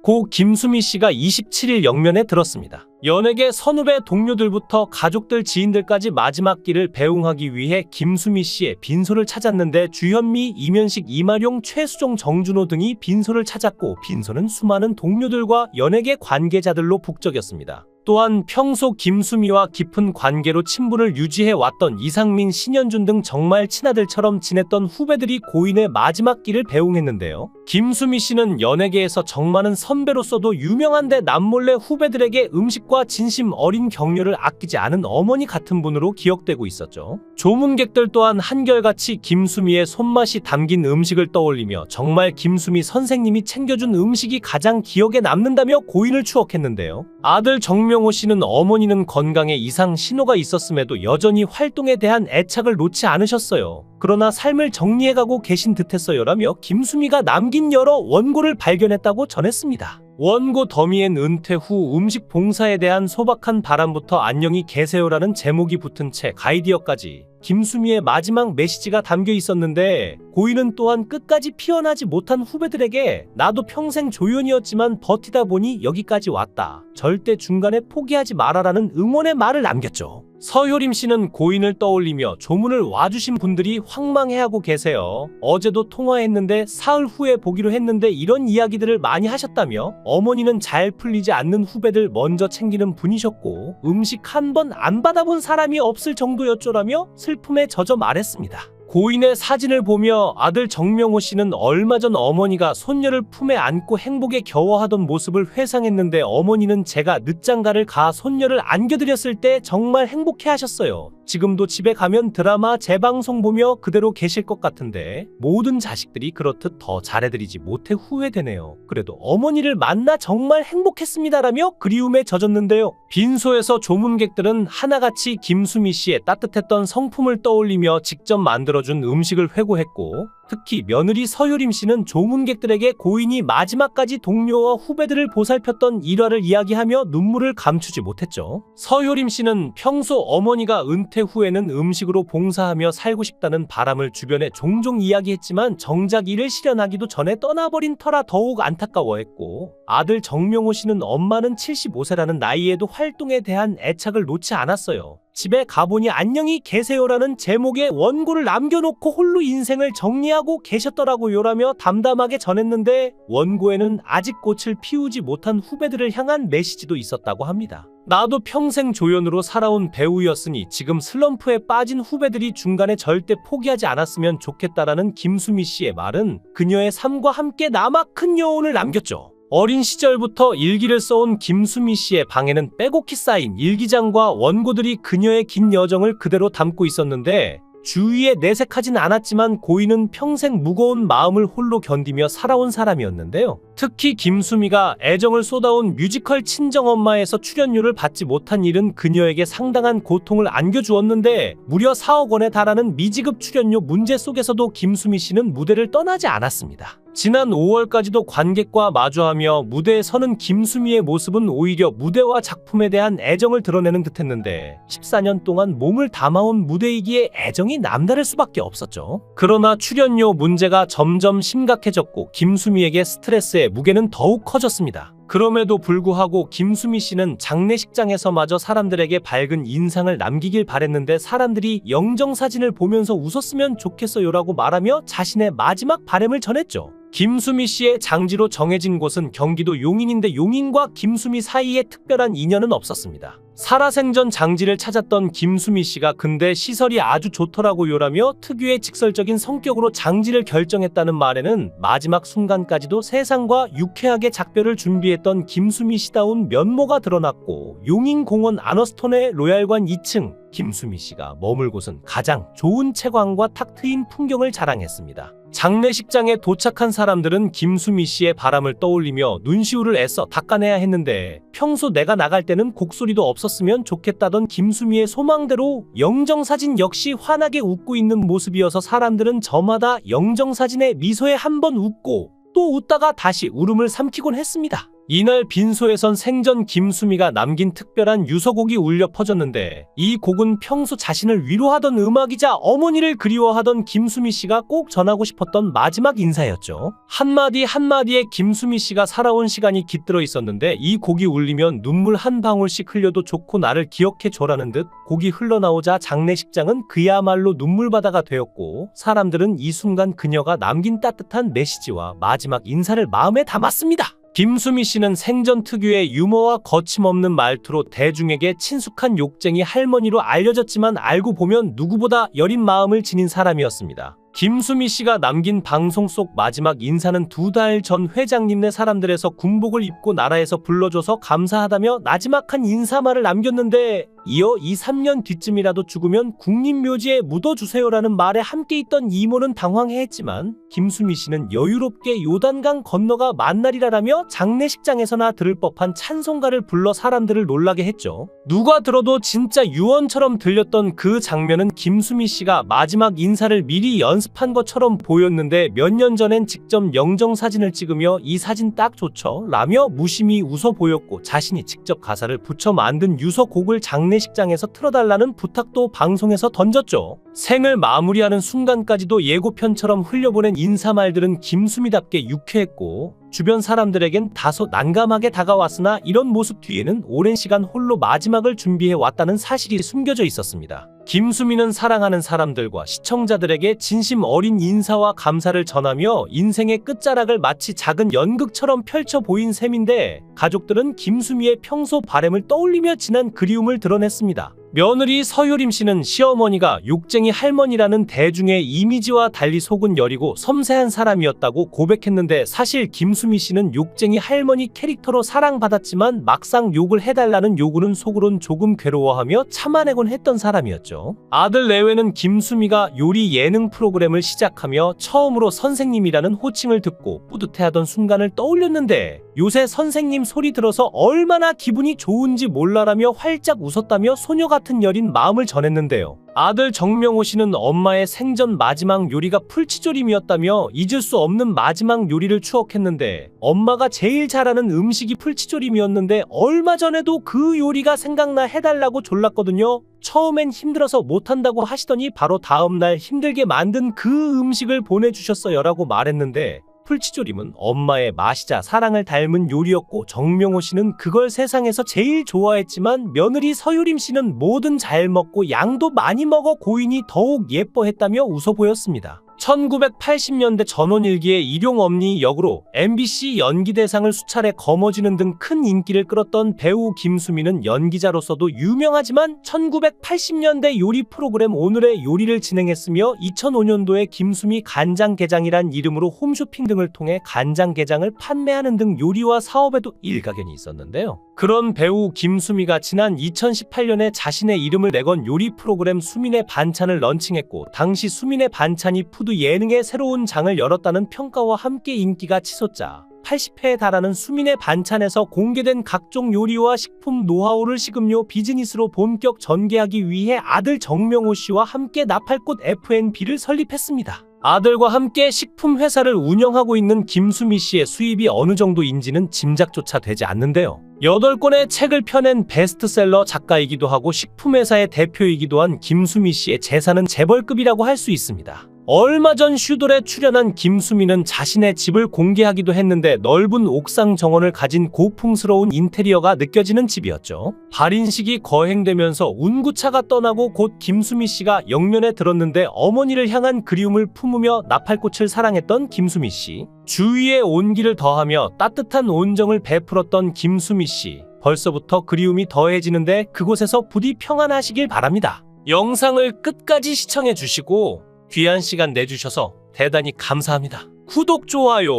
고 김수미 씨가 27일 영면에 들었습니다. 연예계 선후배 동료들부터 가족들 지인들까지 마지막 길을 배웅하기 위해 김수미 씨의 빈소를 찾았는데 주현미, 이면식, 이마룡, 최수종, 정준호 등이 빈소를 찾았고 빈소는 수많은 동료들과 연예계 관계자들로 북적였습니다. 또한 평소 김수미와 깊은 관계로 친분을 유지해왔던 이상민, 신현준 등 정말 친아들처럼 지냈던 후배들이 고인의 마지막 길을 배웅했는데요. 김수미 씨는 연예계에서 정많은 선배로서도 유명한데 남몰래 후배들에게 음식과 진심 어린 격려를 아끼지 않은 어머니 같은 분으로 기억되고 있었죠. 조문객들 또한 한결같이 김수미의 손맛이 담긴 음식을 떠올리며 정말 김수미 선생님이 챙겨준 음식이 가장 기억에 남는다며 고인을 추억했는데요. 아들 정명호 씨는 어머니는 건강에 이상 신호가 있었음에도 여전히 활동에 대한 애착을 놓지 않으셨어요. 그러나 삶을 정리해가고 계신 듯했어요라며 김수미가 남긴 여러 원고를 발견했다고 전했습니다. 원고 더미엔 은퇴 후 음식 봉사에 대한 소박한 바람부터 안녕히 계세요라는 제목이 붙은 채 가이디어까지 김수미의 마지막 메시지가 담겨 있었는데 고인은 또한 끝까지 피어나지 못한 후배들에게 나도 평생 조연이었지만 버티다 보니 여기까지 왔다. 절대 중간에 포기하지 마라라는 응원의 말을 남겼죠. 서효림 씨는 고인을 떠올리며 조문을 와주신 분들이 황망해하고 계세요. 어제도 통화했는데 사흘 후에 보기로 했는데 이런 이야기들을 많이 하셨다며 어머니는 잘 풀리지 않는 후배들 먼저 챙기는 분이셨고 음식 한 번 안 받아본 사람이 없을 정도였죠라며 슬픔에 젖어 말했습니다. 고인의 사진을 보며 아들 정명호 씨는 얼마 전 어머니가 손녀를 품에 안고 행복에 겨워하던 모습을 회상했는데 어머니는 제가 늦장가를 가 손녀를 안겨드렸을 때 정말 행복해하셨어요. 지금도 집에 가면 드라마 재방송 보며 그대로 계실 것 같은데 모든 자식들이 그렇듯 더 잘해드리지 못해 후회되네요. 그래도 어머니를 만나 정말 행복했습니다라며 그리움에 젖었는데요. 빈소에서 조문객들은 하나같이 김수미 씨의 따뜻했던 성품을 떠올리며 직접 만들어준 음식을 회고했고 특히 며느리 서효림 씨는 조문객들에게 고인이 마지막까지 동료와 후배들을 보살폈던 일화를 이야기하며 눈물을 감추지 못했죠. 서효림 씨는 평소 어머니가 은퇴 후에는 음식으로 봉사하며 살고 싶다는 바람을 주변에 종종 이야기했지만 정작 이를 실현하기도 전에 떠나버린 터라 더욱 안타까워했고 아들 정명호 씨는 엄마는 75세라는 나이에도 활동에 대한 애착을 놓지 않았어요. 집에 가보니 안녕히 계세요라는 제목의 원고를 남겨놓고 홀로 인생을 정리하고 계셨더라고요라며 담담하게 전했는데 원고에는 아직 꽃을 피우지 못한 후배들을 향한 메시지도 있었다고 합니다. 나도 평생 조연으로 살아온 배우였으니 지금 슬럼프에 빠진 후배들이 중간에 절대 포기하지 않았으면 좋겠다라는 김수미 씨의 말은 그녀의 삶과 함께 남아 큰 여운을 남겼죠. 어린 시절부터 일기를 써온 김수미 씨의 방에는 빼곡히 쌓인 일기장과 원고들이 그녀의 긴 여정을 그대로 담고 있었는데 주위에 내색하진 않았지만 고인은 평생 무거운 마음을 홀로 견디며 살아온 사람이었는데요. 특히 김수미가 애정을 쏟아온 뮤지컬 친정엄마에서 출연료를 받지 못한 일은 그녀에게 상당한 고통을 안겨주었는데 무려 4억 원에 달하는 미지급 출연료 문제 속에서도 김수미 씨는 무대를 떠나지 않았습니다. 지난 5월까지도 관객과 마주하며 무대에 서는 김수미의 모습은 오히려 무대와 작품에 대한 애정을 드러내는 듯했는데 14년 동안 몸을 담아온 무대이기에 애정이 남다를 수밖에 없었죠. 그러나 출연료 문제가 점점 심각해졌고 김수미에게 스트레스의 무게는 더욱 커졌습니다. 그럼에도 불구하고 김수미 씨는 장례식장에서마저 사람들에게 밝은 인상을 남기길 바랬는데 사람들이 영정사진을 보면서 웃었으면 좋겠어요라고 말하며 자신의 마지막 바람을 전했죠. 김수미 씨의 장지로 정해진 곳은 경기도 용인인데 용인과 김수미 사이에 특별한 인연은 없었습니다. 살아생전 장지를 찾았던 김수미 씨가 근데 시설이 아주 좋더라고요라며 특유의 직설적인 성격으로 장지를 결정했다는 말에는 마지막 순간까지도 세상과 유쾌하게 작별을 준비했던 김수미 씨다운 면모가 드러났고 용인공원 아너스톤의 로얄관 2층 김수미 씨가 머물 곳은 가장 좋은 채광과 탁 트인 풍경을 자랑했습니다. 장례식장에 도착한 사람들은 김수미 씨의 바람을 떠올리며 눈시울을 애써 닦아내야 했는데 평소 내가 나갈 때는 곡소리도 없었으면 좋겠다던 김수미의 소망대로 영정사진 역시 환하게 웃고 있는 모습이어서 사람들은 저마다 영정사진의 미소에 한 번 웃고 또 웃다가 다시 울음을 삼키곤 했습니다. 이날 빈소에선 생전 김수미가 남긴 특별한 유서곡이 울려 퍼졌는데 이 곡은 평소 자신을 위로하던 음악이자 어머니를 그리워하던 김수미 씨가 꼭 전하고 싶었던 마지막 인사였죠. 한마디 한마디에 김수미 씨가 살아온 시간이 깃들어 있었는데 이 곡이 울리면 눈물 한 방울씩 흘려도 좋고 나를 기억해줘라는 듯 곡이 흘러나오자 장례식장은 그야말로 눈물바다가 되었고 사람들은 이 순간 그녀가 남긴 따뜻한 메시지와 마지막 인사를 마음에 담았습니다. 김수미 씨는 생전 특유의 유머와 거침없는 말투로 대중에게 친숙한 욕쟁이 할머니로 알려졌지만 알고 보면 누구보다 여린 마음을 지닌 사람이었습니다. 김수미 씨가 남긴 방송 속 마지막 인사는 2달 전 회장님네 사람들에서 군복을 입고 나라에서 불러줘서 감사하다며 나지막한 인사말을 남겼는데 이어 2, 3년 뒤쯤이라도 죽으면 국립묘지에 묻어주세요라는 말에 함께 있던 이모는 당황해했지만 김수미 씨는 여유롭게 요단강 건너가 만날이라라며 장례식장에서나 들을 법한 찬송가를 불러 사람들을 놀라게 했죠. 누가 들어도 진짜 유언처럼 들렸던 그 장면은 김수미 씨가 마지막 인사를 미리 연습한 것처럼 보였는데 몇 년 전엔 직접 영정사진을 찍으며 이 사진 딱 좋죠 라며 무심히 웃어 보였고 자신이 직접 가사를 붙여 만든 유서곡을 장례식장에서 틀어달라는 부탁도 방송에서 던졌죠. 생을 마무리하는 순간까지도 예고편처럼 흘려보낸 인사말들은 김수미답게 유쾌했고 주변 사람들에겐 다소 난감하게 다가왔으나 이런 모습 뒤에는 오랜 시간 홀로 마지막을 준비해 왔다는 사실이 숨겨져 있었습니다. 김수미는 사랑하는 사람들과 시청자들에게 진심 어린 인사와 감사를 전하며 인생의 끝자락을 마치 작은 연극처럼 펼쳐 보인 셈인데 가족들은 김수미의 평소 바램을 떠올리며 진한 그리움을 드러냈습니다. 며느리 서효림 씨는 시어머니가 욕쟁이 할머니라는 대중의 이미지와 달리 속은 여리고 섬세한 사람이었다고 고백했는데 사실 김수미 씨는 욕쟁이 할머니 캐릭터로 사랑받았지만 막상 욕을 해달라는 요구는 속으론 조금 괴로워하며 참아내곤 했던 사람이었죠. 아들 내외는 김수미가 요리 예능 프로그램을 시작하며 처음으로 선생님이라는 호칭을 듣고 뿌듯해하던 순간을 떠올렸는데 요새 선생님 소리 들어서 얼마나 기분이 좋은지 몰라라며 활짝 웃었다며 소녀 같은 여린 마음을 전했는데요. 아들 정명호 씨는 엄마의 생전 마지막 요리가 풀치조림이었다며 잊을 수 없는 마지막 요리를 추억했는데 엄마가 제일 잘하는 음식이 풀치조림이었는데 얼마 전에도 그 요리가 생각나 해달라고 졸랐거든요. 처음엔 힘들어서 못한다고 하시더니 바로 다음날 힘들게 만든 그 음식을 보내주셨어요 라고 말했는데 풀치조림은 엄마의 맛이자 사랑을 닮은 요리였고 정명호 씨는 그걸 세상에서 제일 좋아했지만 며느리 서유림 씨는 뭐든 잘 먹고 양도 많이 먹어 고인이 더욱 예뻐했다며 웃어 보였습니다. 1980년대 전원일기의 일용엄니 역으로 MBC 연기대상을 수차례 거머쥐는 등 큰 인기를 끌었던 배우 김수미는 연기자로서도 유명하지만 1980년대 요리 프로그램 오늘의 요리를 진행했으며 2005년도에 김수미 간장게장이란 이름으로 홈쇼핑 등을 통해 간장게장을 판매하는 등 요리와 사업에도 일가견이 있었는데요. 그런 배우 김수미가 지난 2018년에 자신의 이름을 내건 요리 프로그램 수민의 반찬을 런칭했고 당시 수민의 반찬이 푸드 예능의 새로운 장을 열었다는 평가와 함께 인기가 치솟자 80회에 달하는 수민의 반찬에서 공개된 각종 요리와 식품 노하우를 식음료 비즈니스로 본격 전개하기 위해 아들 정명호 씨와 함께 나팔꽃 F&B를 설립했습니다. 아들과 함께 식품 회사를 운영하고 있는 김수미 씨의 수입이 어느 정도인지는 짐작조차 되지 않는데요. 8권의 책을 펴낸 베스트셀러 작가이기도 하고 식품회사의 대표이기도 한 김수미 씨의 재산은 재벌급이라고 할 수 있습니다. 얼마 전 슈돌에 출연한 김수미는 자신의 집을 공개하기도 했는데 넓은 옥상 정원을 가진 고풍스러운 인테리어가 느껴지는 집이었죠. 발인식이 거행되면서 운구차가 떠나고 곧 김수미 씨가 영면에 들었는데 어머니를 향한 그리움을 품으며 나팔꽃을 사랑했던 김수미 씨. 주위에 온기를 더하며 따뜻한 온정을 베풀었던 김수미 씨. 벌써부터 그리움이 더해지는데 그곳에서 부디 평안하시길 바랍니다. 영상을 끝까지 시청해 주시고 귀한 시간 내주셔서 대단히 감사합니다. 구독, 좋아요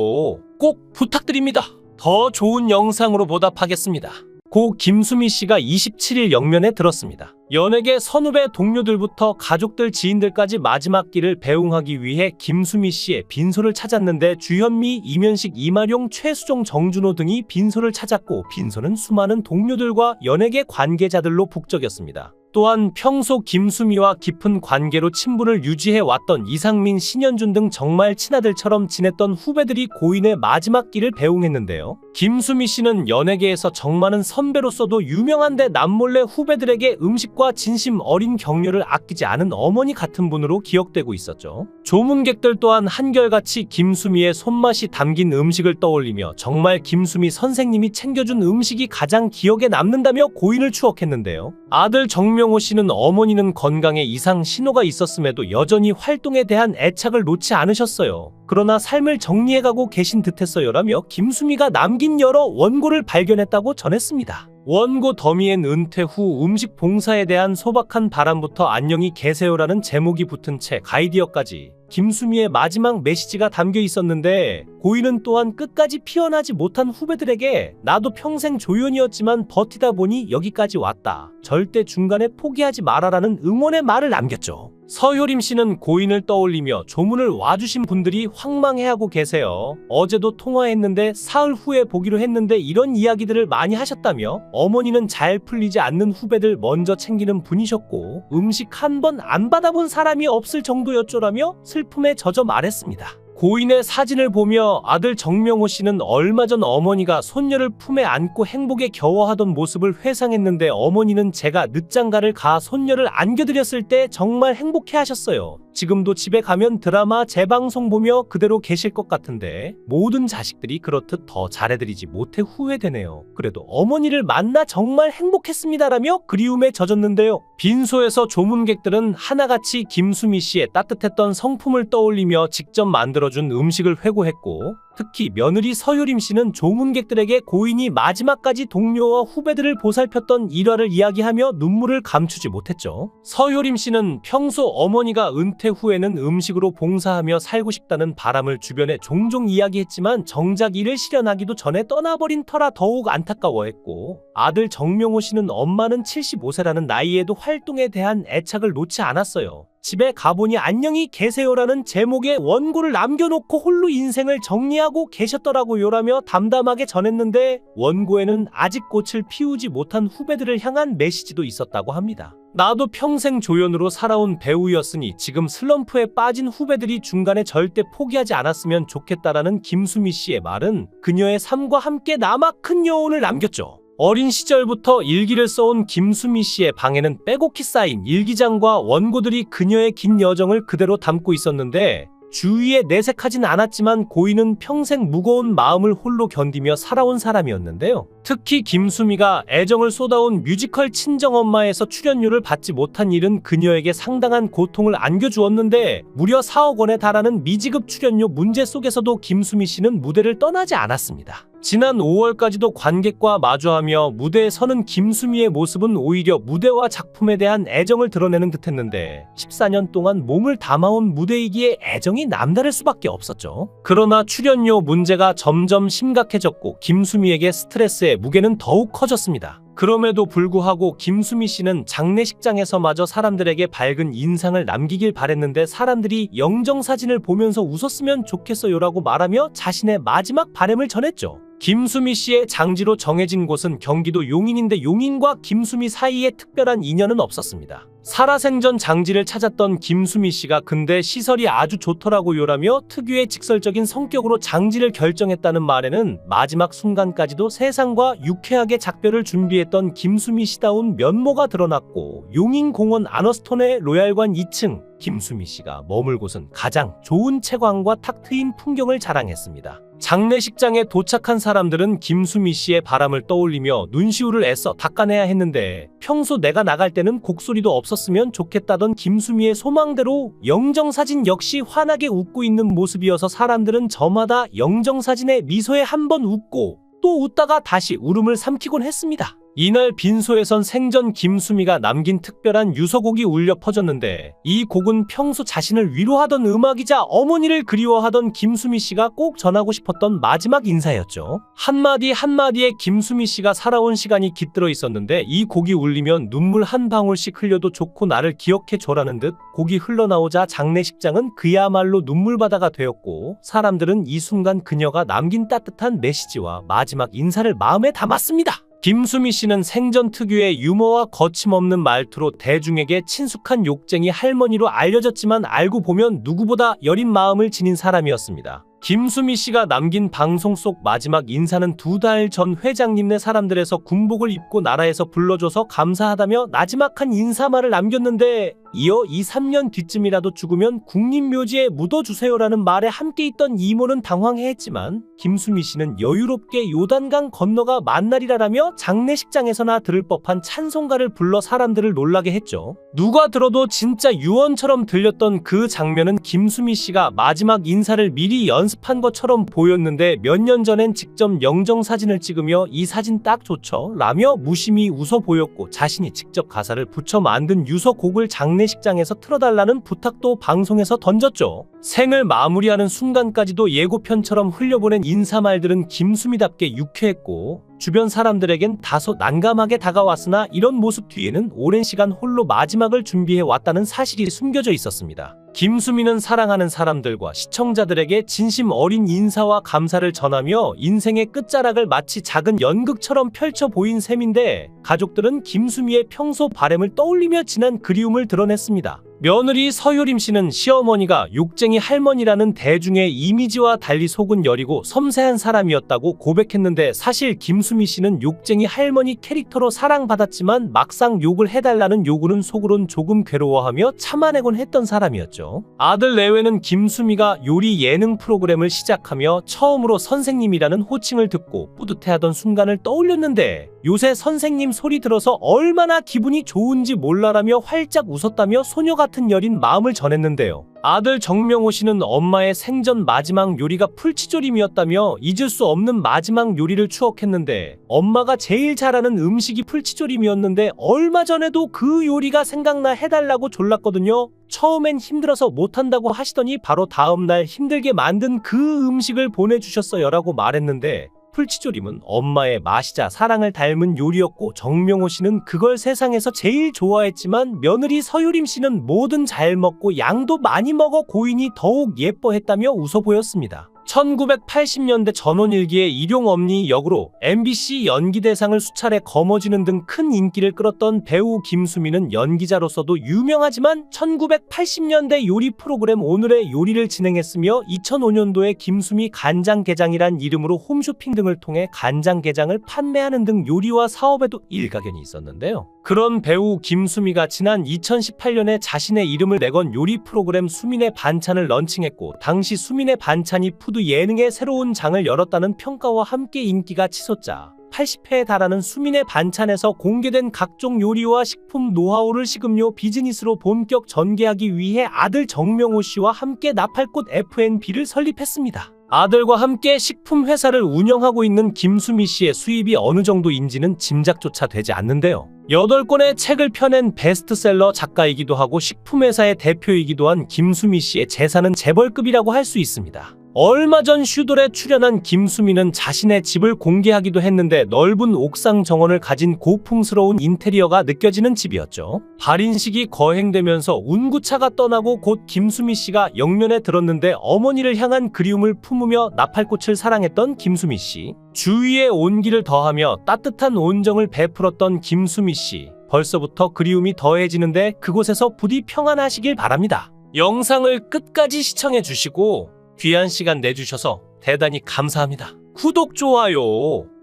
꼭 부탁드립니다. 더 좋은 영상으로 보답하겠습니다. 고 김수미 씨가 27일 영면에 들었습니다. 연예계 선후배 동료들부터 가족들 지인들까지 마지막 길을 배웅하기 위해 김수미 씨의 빈소를 찾았는데 주현미, 이면식, 이마룡, 최수종, 정준호 등이 빈소를 찾았고 빈소는 수많은 동료들과 연예계 관계자들로 북적였습니다. 또한 평소 김수미와 깊은 관계로 친분을 유지해왔던 이상민, 신현준 등 정말 친아들처럼 지냈던 후배들이 고인의 마지막 길을 배웅했는데요. 김수미 씨는 연예계에서 정많은 선배로서도 유명한데 남몰래 후배들에게 음식과 진심 어린 격려를 아끼지 않은 어머니 같은 분으로 기억되고 있었죠. 조문객들 또한 한결같이 김수미의 손맛이 담긴 음식을 떠올리며 정말 김수미 선생님이 챙겨준 음식이 가장 기억에 남는다며 고인을 추억했는데요. 아들 정명호 씨는 어머니는 건강에 이상 신호가 있었음에도 여전히 활동에 대한 애착을 놓지 않으셨어요. 그러나 삶을 정리해가고 계신 듯했어요라며 김수미가 남긴 여러 원고를 발견했다고 전했습니다. 원고 더미엔 은퇴 후 음식 봉사에 대한 소박한 바람부터 안녕히 계세요라는 제목이 붙은 책 아이디어까지 김수미의 마지막 메시지가 담겨 있었는데 고인은 또한 끝까지 피어나지 못한 후배들에게 나도 평생 조연이었지만 버티다 보니 여기까지 왔다. 절대 중간에 포기하지 마라라는 응원의 말을 남겼죠. 서효림 씨는 고인을 떠올리며 조문을 와주신 분들이 황망해하고 계세요. 어제도 통화했는데 사흘 후에 보기로 했는데 이런 이야기들을 많이 하셨다며 어머니는 잘 풀리지 않는 후배들 먼저 챙기는 분이셨고 음식 한 번 안 받아본 사람이 없을 정도였죠라며 슬픔에 젖어 말했습니다. 고인의 사진을 보며 아들 정명호 씨는 얼마 전 어머니가 손녀를 품에 안고 행복에 겨워하던 모습을 회상했는데 어머니는 제가 늦장가를 가 손녀를 안겨드렸을 때 정말 행복해하셨어요. 지금도 집에 가면 드라마 재방송 보며 그대로 계실 것 같은데 모든 자식들이 그렇듯 더 잘해드리지 못해 후회되네요. 그래도 어머니를 만나 정말 행복했습니다라며 그리움에 젖었는데요. 빈소에서 조문객들은 하나같이 김수미 씨의 따뜻했던 성품을 떠올리며 직접 만들어준 음식을 회고했고 특히 며느리 서효림 씨는 조문객들에게 고인이 마지막까지 동료와 후배들을 보살폈던 일화를 이야기하며 눈물을 감추지 못했죠. 서효림 씨는 평소 어머니가 은퇴 후에는 음식으로 봉사하며 살고 싶다는 바람을 주변에 종종 이야기했지만 정작 이를 실현하기도 전에 떠나버린 터라 더욱 안타까워했고 아들 정명호 씨는 엄마는 75세라는 나이에도 활동에 대한 애착을 놓지 않았어요. 집에 가보니 안녕히 계세요라는 제목의 원고를 남겨놓고 홀로 인생을 정리하고 계셨더라고요라며 담담하게 전했는데 원고에는 아직 꽃을 피우지 못한 후배들을 향한 메시지도 있었다고 합니다. 나도 평생 조연으로 살아온 배우였으니 지금 슬럼프에 빠진 후배들이 중간에 절대 포기하지 않았으면 좋겠다라는 김수미 씨의 말은 그녀의 삶과 함께 남아 큰 여운을 남겼죠. 어린 시절부터 일기를 써온 김수미 씨의 방에는 빼곡히 쌓인 일기장과 원고들이 그녀의 긴 여정을 그대로 담고 있었는데 주위에 내색하진 않았지만 고인은 평생 무거운 마음을 홀로 견디며 살아온 사람이었는데요. 특히 김수미가 애정을 쏟아온 뮤지컬 친정엄마에서 출연료를 받지 못한 일은 그녀에게 상당한 고통을 안겨주었는데 무려 4억 원에 달하는 미지급 출연료 문제 속에서도 김수미 씨는 무대를 떠나지 않았습니다. 지난 5월까지도 관객과 마주하며 무대에 서는 김수미의 모습은 오히려 무대와 작품에 대한 애정을 드러내는 듯했는데 14년 동안 몸을 담아온 무대이기에 애정이 남다를 수밖에 없었죠. 그러나 출연료 문제가 점점 심각해졌고 김수미에게 스트레스의 무게는 더욱 커졌습니다. 그럼에도 불구하고 김수미 씨는 장례식장에서마저 사람들에게 밝은 인상을 남기길 바랬는데 사람들이 영정사진을 보면서 웃었으면 좋겠어요라고 말하며 자신의 마지막 바람을 전했죠. 김수미 씨의 장지로 정해진 곳은 경기도 용인인데 용인과 김수미 사이에 특별한 인연은 없었습니다. 살아생전 장지를 찾았던 김수미 씨가 근데 시설이 아주 좋더라고요라며 특유의 직설적인 성격으로 장지를 결정했다는 말에는 마지막 순간까지도 세상과 유쾌하게 작별을 준비했던 김수미 씨다운 면모가 드러났고 용인공원 아너스톤의 로얄관 2층 김수미 씨가 머물 곳은 가장 좋은 채광과 탁 트인 풍경을 자랑했습니다. 장례식장에 도착한 사람들은 김수미 씨의 바람을 떠올리며 눈시울을 애써 닦아내야 했는데 평소 내가 나갈 때는 곡소리도 없었으면 좋겠다던 김수미의 소망대로 영정사진 역시 환하게 웃고 있는 모습이어서 사람들은 저마다 영정사진의 미소에 한 번 웃고 또 웃다가 다시 울음을 삼키곤 했습니다. 이날 빈소에선 생전 김수미가 남긴 특별한 유서곡이 울려 퍼졌는데 이 곡은 평소 자신을 위로하던 음악이자 어머니를 그리워하던 김수미 씨가 꼭 전하고 싶었던 마지막 인사였죠. 한마디 한마디에 김수미 씨가 살아온 시간이 깃들어 있었는데 이 곡이 울리면 눈물 한 방울씩 흘려도 좋고 나를 기억해줘라는 듯 곡이 흘러나오자 장례식장은 그야말로 눈물바다가 되었고 사람들은 이 순간 그녀가 남긴 따뜻한 메시지와 마지막 인사를 마음에 담았습니다. 김수미 씨는 생전 특유의 유머와 거침없는 말투로 대중에게 친숙한 욕쟁이 할머니로 알려졌지만 알고 보면 누구보다 여린 마음을 지닌 사람이었습니다. 김수미 씨가 남긴 방송 속 마지막 인사는 2달 전 회장님네 사람들에서 군복을 입고 나라에서 불러줘서 감사하다며 나지막한 인사말을 남겼는데 이어 2, 3년 뒤쯤이라도 죽으면 국립묘지에 묻어주세요라는 말에 함께 있던 이모는 당황해했지만 김수미 씨는 여유롭게 요단강 건너가 만날이라라며 장례식장에서나 들을 법한 찬송가를 불러 사람들을 놀라게 했죠. 누가 들어도 진짜 유언처럼 들렸던 그 장면은 김수미 씨가 마지막 인사를 미리 연습한 것처럼 보였는데 몇 년 전엔 직접 영정사진을 찍으며 이 사진 딱 좋죠? 라며 무심히 웃어 보였고 자신이 직접 가사를 붙여 만든 유서곡을 장례식장에서 틀어달라는 부탁도 방송에서 던졌죠. 생을 마무리하는 순간까지도 예고편처럼 흘려보낸 인사말들은 김수미답게 유쾌했고 주변 사람들에겐 다소 난감하게 다가왔으나 이런 모습 뒤에는 오랜 시간 홀로 마지막을 준비해왔다는 사실이 숨겨져 있었습니다. 김수미는 사랑하는 사람들과 시청자들에게 진심 어린 인사와 감사를 전하며 인생의 끝자락을 마치 작은 연극처럼 펼쳐 보인 셈인데 가족들은 김수미의 평소 바램을 떠올리며 진한 그리움을 드러냈습니다. 며느리 서효림 씨는 시어머니가 욕쟁이 할머니라는 대중의 이미지와 달리 속은 여리고 섬세한 사람이었다고 고백했는데 사실 김수미 씨는 욕쟁이 할머니 캐릭터로 사랑받았지만 막상 욕을 해달라는 요구는 속으론 조금 괴로워하며 참아내곤 했던 사람이었죠. 아들 내외는 김수미가 요리 예능 프로그램을 시작하며 처음으로 선생님이라는 호칭을 듣고 뿌듯해하던 순간을 떠올렸는데 요새 선생님 소리 들어서 얼마나 기분이 좋은지 몰라라며 활짝 웃었다며 소녀 같은 여린 마음을 전했는데요. 아들 정명호 씨는 엄마의 생전 마지막 요리가 풀치조림이었다며 잊을 수 없는 마지막 요리를 추억했는데 엄마가 제일 잘하는 음식이 풀치조림이었는데 얼마 전에도 그 요리가 생각나 해달라고 졸랐거든요. 처음엔 힘들어서 못한다고 하시더니 바로 다음날 힘들게 만든 그 음식을 보내주셨어요 라고 말했는데 풀치조림은 엄마의 맛이자 사랑을 닮은 요리였고 정명호 씨는 그걸 세상에서 제일 좋아했지만 며느리 서유림 씨는 뭐든 잘 먹고 양도 많이 먹어 고인이 더욱 예뻐했다며 웃어 보였습니다. 1980년대 전원일기의 일용엄니 역으로 MBC 연기대상을 수차례 거머쥐는 등 큰 인기를 끌었던 배우 김수미는 연기자로서도 유명하지만 1980년대 요리 프로그램 오늘의 요리를 진행했으며 2005년도에 김수미 간장게장이란 이름으로 홈쇼핑 등을 통해 간장게장을 판매하는 등 요리와 사업에도 일가견이 있었는데요. 그런 배우 김수미가 지난 2018년에 자신의 이름을 내건 요리 프로그램 수민의 반찬을 런칭했고 당시 수민의 반찬이 푸드 예능의 새로운 장을 열었다는 평가와 함께 인기가 치솟자 80회에 달하는 수민의 반찬에서 공개된 각종 요리와 식품 노하우를 식음료 비즈니스로 본격 전개하기 위해 아들 정명호 씨와 함께 나팔꽃 F&B를 설립했습니다. 아들과 함께 식품 회사를 운영하고 있는 김수미 씨의 수입이 어느 정도인지는 짐작조차 되지 않는데요. 8권의 책을 펴낸 베스트셀러 작가이기도 하고 식품회사의 대표이기도 한 김수미 씨의 재산은 재벌급이라고 할 수 있습니다. 얼마 전 슈돌에 출연한 김수미는 자신의 집을 공개하기도 했는데 넓은 옥상 정원을 가진 고풍스러운 인테리어가 느껴지는 집이었죠. 발인식이 거행되면서 운구차가 떠나고 곧 김수미 씨가 영면에 들었는데 어머니를 향한 그리움을 품으며 나팔꽃을 사랑했던 김수미 씨. 주위에 온기를 더하며 따뜻한 온정을 베풀었던 김수미 씨. 벌써부터 그리움이 더해지는데 그곳에서 부디 평안하시길 바랍니다. 영상을 끝까지 시청해 주시고 귀한 시간 내주셔서 대단히 감사합니다. 구독, 좋아요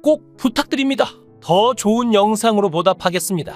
꼭 부탁드립니다. 더 좋은 영상으로 보답하겠습니다.